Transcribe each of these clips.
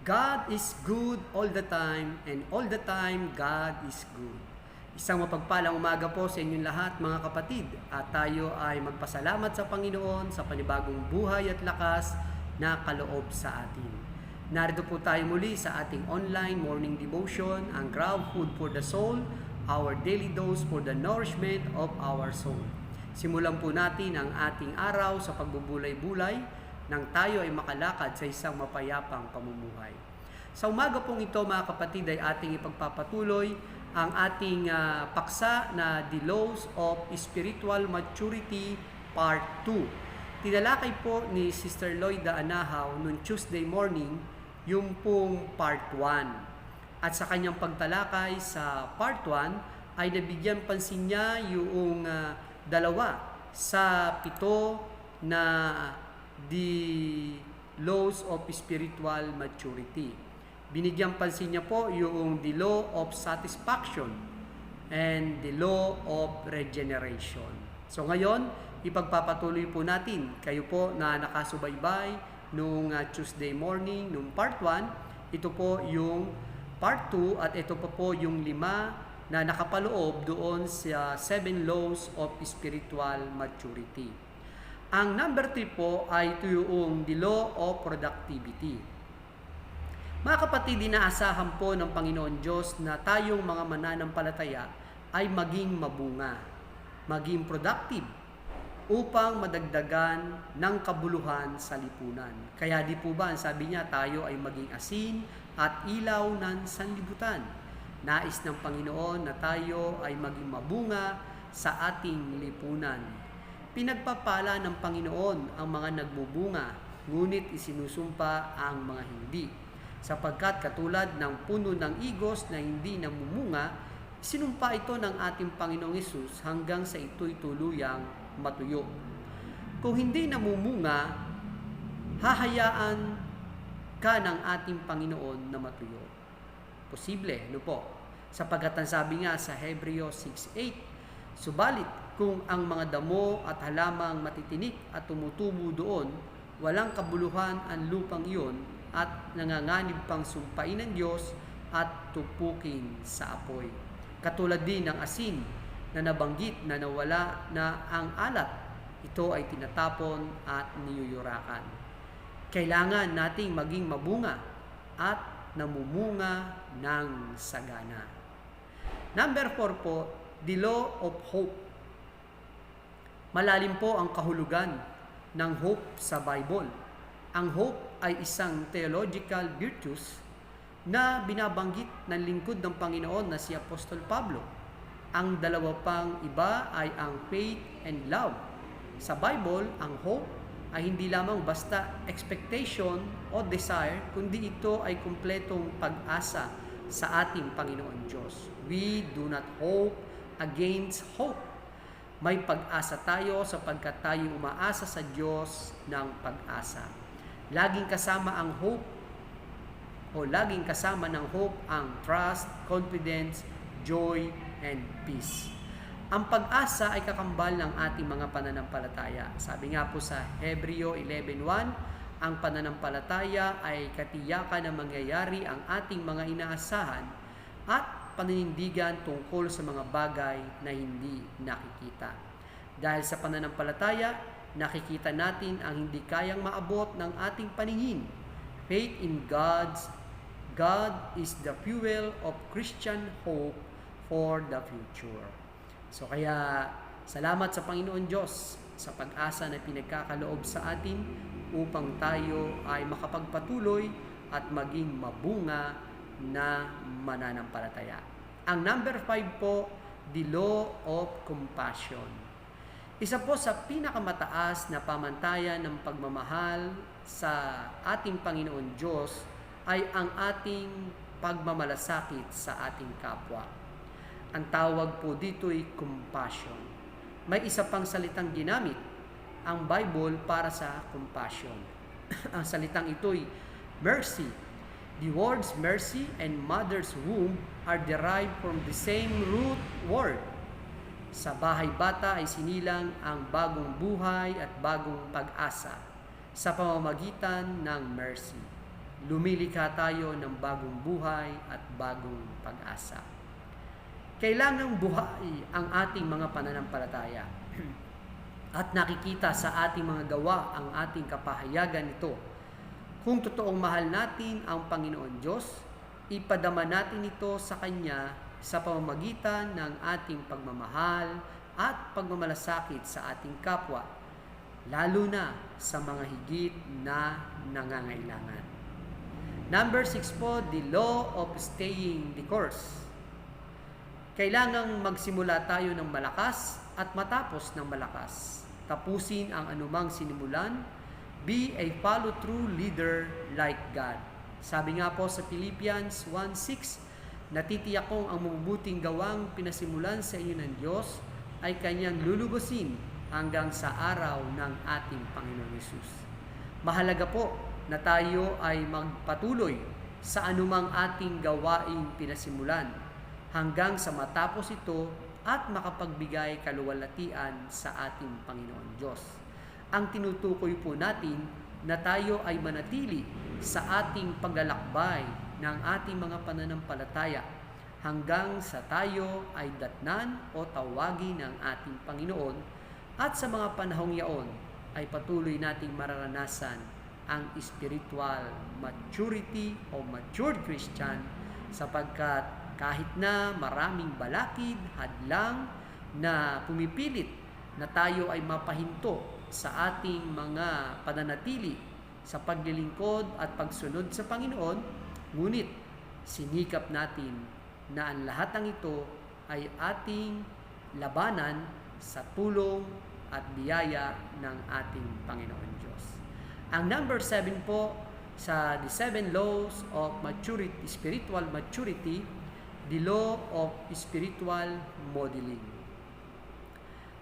God is good all the time, and all the time God is good. Isang mapagpalang umaga po sa inyong lahat mga kapatid, at tayo ay magpasalamat sa Panginoon sa panibagong buhay at lakas na kaloob sa atin. Narito po tayo muli sa ating online morning devotion, ang Grab Food for the Soul, our daily dose for the nourishment of our soul. Simulan po natin ang ating araw sa pagbubulay-bulay nang tayo ay makalakad sa isang mapayapang pamumuhay. Sa umaga pong ito mga kapatid ay ating ipagpapatuloy ang ating paksa na The Laws of Spiritual Maturity Part 2. Tinalakay po ni Sister Loida Anahaw noong Tuesday morning yung pong Part 1. At sa kanyang pagtalakay sa Part 1 ay nabigyan pansin niya yung dalawa sa 7 na The Laws of Spiritual Maturity. Binigyan pansin niya po yung the law of satisfaction and the law of regeneration. So ngayon, ipagpapatuloy po natin. Kayo po na nakasubaybay nung Tuesday morning, nung part 1, ito po yung part 2 at ito po yung 5 na nakapaloob doon sa 7 laws of spiritual maturity. Ang number 3 po ay ito yung the law of productivity. Mga kapatid, inaasahan po ng Panginoon Diyos na tayong mga mananampalataya ay maging mabunga, maging productive upang madagdagan ng kabuluhan sa lipunan. Kaya di po ba, sabi niya, tayo ay maging asin at ilaw ng sanlibutan. Nais ng Panginoon na tayo ay maging mabunga sa ating lipunan. Pinagpapala ng Panginoon ang mga nagbubunga, ngunit isinusumpa ang mga hindi. Sapagkat katulad ng puno ng igos na hindi namumunga, sinumpa ito ng ating Panginoong Hesus hanggang sa ito'y tuluyang matuyo. Kung hindi namumunga, hahayaan ka ng ating Panginoon na matuyo. Posible, ano po? Sapagkat ang sabi nga sa Hebreo 6:8, subalit kung ang mga damo at halamang matitinik at tumutubo doon, walang kabuluhan ang lupang iyon at nanganganib pang sumpain ng Diyos at tupukin sa apoy. Katulad din ng asin na nabanggit na nawala na ang alat, ito ay tinatapon at niyuyurakan. Kailangan nating maging mabunga at namumunga ng sagana. Number 4 po, the law of hope. Malalim po ang kahulugan ng hope sa Bible. Ang hope ay isang theological virtues na binabanggit ng lingkod ng Panginoon na si Apostol Pablo. Ang dalawa pang iba ay ang faith and love. Sa Bible, ang hope ay hindi lamang basta expectation o desire, kundi ito ay kumpletong pag-asa sa ating Panginoon Diyos. We do not hope against hope. May pag-asa tayo sapagkat tayo umaasa sa Diyos ng pag-asa. Laging kasama ang hope o laging kasama ng hope ang trust, confidence, joy, and peace. Ang pag-asa ay kakambal ng ating mga pananampalataya. Sabi nga po sa Hebreo 11:1, ang pananampalataya ay katiyakan na mangyayari ang ating mga inaasahan at paninindigan tungkol sa mga bagay na hindi nakikita. Dahil sa pananampalataya, nakikita natin ang hindi kayang maabot ng ating paningin. Faith in God is the fuel of Christian hope for the future. So kaya salamat sa Panginoon Diyos sa pag-asa na pinagkakaloob sa atin upang tayo ay makapagpatuloy at maging mabunga na mananampalataya. Ang number 5 po, the law of compassion. Isa po sa pinakamataas na pamantayan ng pagmamahal sa ating Panginoon Diyos ay ang ating pagmamalasakit sa ating kapwa. Ang tawag po dito ay compassion. May isa pang salitang ginamit ang Bible para sa compassion. Ang salitang ito ay mercy. The words mercy and mother's womb are derived from the same root word. Sa bahay bata ay sinilang ang bagong buhay at bagong pag-asa sa pamamagitan ng mercy. Lumilikha tayo ng bagong buhay at bagong pag-asa. Kailangang buhay ang ating mga pananampalataya at nakikita sa ating mga gawa ang ating kapahayagan nito. Kung totoong mahal natin ang Panginoon Diyos, ipadama natin ito sa Kanya sa pamamagitan ng ating pagmamahal at pagmamalasakit sa ating kapwa, lalo na sa mga higit na nangangailangan. Number 6 po, the law of staying the course. Kailangang magsimula tayo ng malakas at matapos ng malakas. Tapusin ang anumang sinimulan. Be a follow-through leader like God. Sabi nga po sa Philippians 1:6, natitiyak kong ang mabubuting gawang pinasimulan sa inyo ng Diyos ay Kanyang lulubusin hanggang sa araw ng ating Panginoon Hesus. Mahalaga po na tayo ay magpatuloy sa anumang ating gawaing pinasimulan hanggang sa matapos ito at makapagbigay kaluwalhatian sa ating Panginoon Diyos. Ang tinutukoy po natin na tayo ay manatili sa ating paglalakbay ng ating mga pananampalataya hanggang sa tayo ay datnan o tawagin ng ating Panginoon at sa mga panahong yaon ay patuloy nating mararanasan ang spiritual maturity o matured Christian sapagkat kahit na maraming balakid, hadlang na pumipilit na tayo ay mapahinto sa ating mga pananatili sa paglilingkod at pagsunod sa Panginoon, ngunit sinikap natin na ang lahat ng ito ay ating labanan sa tulong at biyaya ng ating Panginoon Diyos. Ang number 7 po sa the 7 laws of maturity, spiritual maturity, the law of spiritual modeling.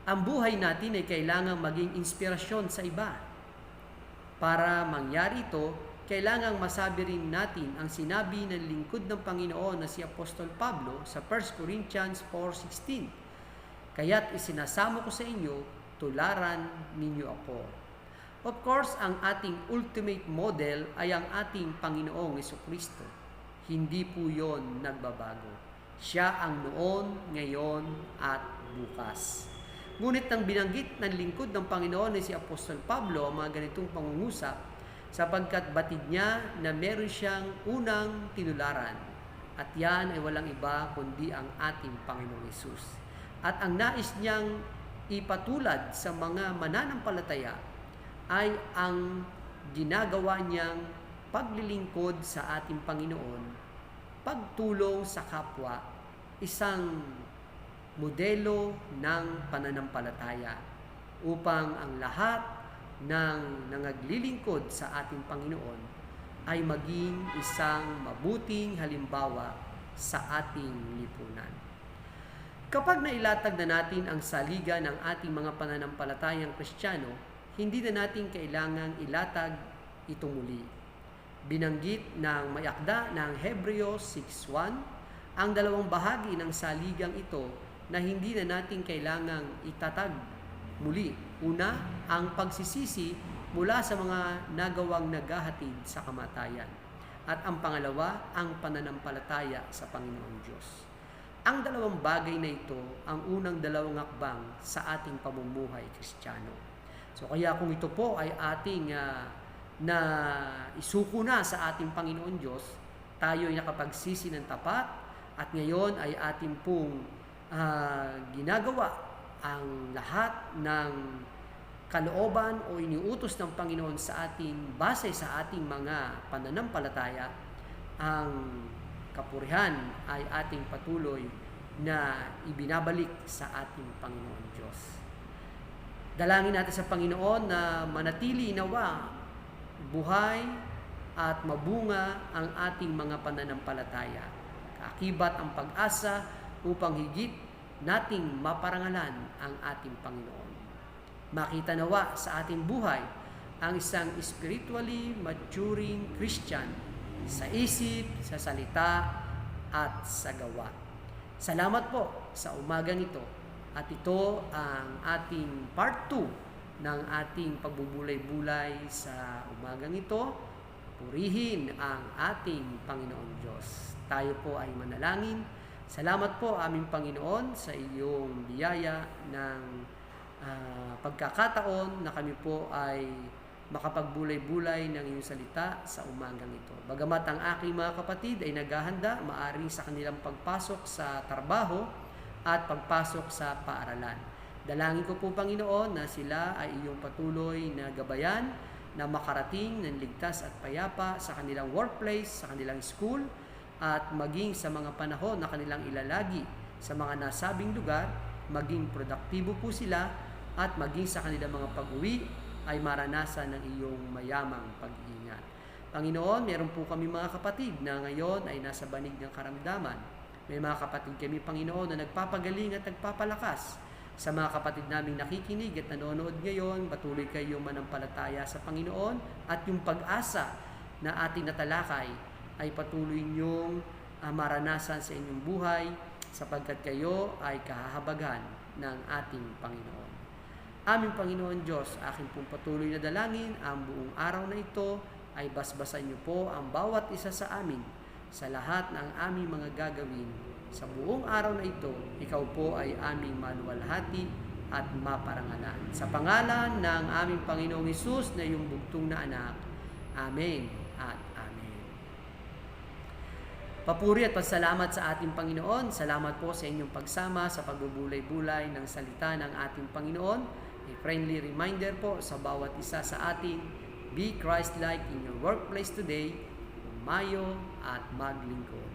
Ang buhay natin ay kailangang maging inspirasyon sa iba. Para mangyari ito, kailangang masabi rin natin ang sinabi ng lingkod ng Panginoon na si Apostol Pablo sa 1 Corinthians 4:16. Kaya't isinasamo ko sa inyo, tularan ninyo ako. Of course, ang ating ultimate model ay ang ating Panginoong Jesucristo. Hindi po yon nagbabago. Siya ang noon, ngayon, at bukas. Ngunit nang binanggit ng lingkod ng Panginoon ni si Apostol Pablo ang mga ganitong pangungusap, sapagkat batid niya na meron siyang unang tinularan, at yan ay walang iba kundi ang ating Panginoong Hesus. At ang nais niyang ipatulad sa mga mananampalataya ay ang ginagawa niyang paglilingkod sa ating Panginoon, pagtulong sa kapwa, isang modelo ng pananampalataya upang ang lahat ng nangaglilingkod sa ating Panginoon ay maging isang mabuting halimbawa sa ating lipunan. Kapag nailatag na natin ang saligan ng ating mga pananampalatayang Kristiyano, hindi na natin kailangang ilatag ito muli. Binanggit ng may akda ng Hebreo 6:1 ang dalawang bahagi ng saligang ito na hindi na natin kailangang itatag muli. Una, ang pagsisisi mula sa mga nagawang naghahatid sa kamatayan. At ang pangalawa, ang pananampalataya sa Panginoong Diyos. Ang dalawang bagay na ito ang unang dalawang hakbang sa ating pamumuhay Kristiyano. So kaya kung ito po ay ating na isuko na sa ating Panginoon Diyos, tayo ay nakapagsisi ng tapat at ngayon ay ating pong ginagawa ang lahat ng kalooban o iniutos ng Panginoon sa ating base sa ating mga pananampalataya, ang kapurihan ay ating patuloy na ibinabalik sa ating Panginoon Diyos. Dalangin natin sa Panginoon na manatili nawa buhay at mabunga ang ating mga pananampalataya. Kaakibat ang pag-asa upang higit nating maparangalan ang ating Panginoon. Makita nawa sa ating buhay ang isang spiritually maturing Christian sa isip, sa salita, at sa gawa. Salamat po sa umagang ito. At ito ang ating part 2 ng ating pagbubulay-bulay sa umagang ito. Purihin ang ating Panginoon Diyos. Tayo po ay manalangin. Salamat po aming Panginoon sa iyong biyaya ng pagkakataon na kami po ay makapagbulay-bulay ng iyong salita sa umagang ito. Bagamat ang aking mga kapatid ay naghahanda, maaring sa kanilang pagpasok sa trabaho at pagpasok sa paaralan. Dalangin ko po Panginoon na sila ay iyong patuloy na gabayan na makarating ng ligtas at payapa sa kanilang workplace, sa kanilang school, at maging sa mga panahon na kanilang ilalagi sa mga nasabing lugar, maging produktibo po sila at maging sa kanilang mga pag-uwi ay maranasan ng iyong mayamang pag-iingat. Panginoon, meron po kami mga kapatid na ngayon ay nasa banig ng karamdaman. May mga kapatid kami, Panginoon, na nagpapagaling at nagpapalakas. Sa mga kapatid naming nakikinig at nanonood ngayon, patuloy kayong manampalataya sa Panginoon at yung pag-asa na ating natalakay ay patuloy niyong maranasan sa inyong buhay sapagkat kayo ay kahahabaghan ng ating Panginoon. Aming Panginoon Diyos, aking pong patuloy na dalangin ang buong araw na ito ay basbasan niyo po ang bawat isa sa amin sa lahat ng aming mga gagawin. Sa buong araw na ito, ikaw po ay aming maluwalhati at maparangalan. Sa pangalan ng aming Panginoong Hesus na iyong bugtong na anak. Amen at amen. Papuri at pasalamat sa ating Panginoon. Salamat po sa inyong pagsama sa pagbubulay-bulay ng salita ng ating Panginoon. A friendly reminder po sa bawat isa sa atin, be Christ-like in your workplace today, umayo at maglingkod.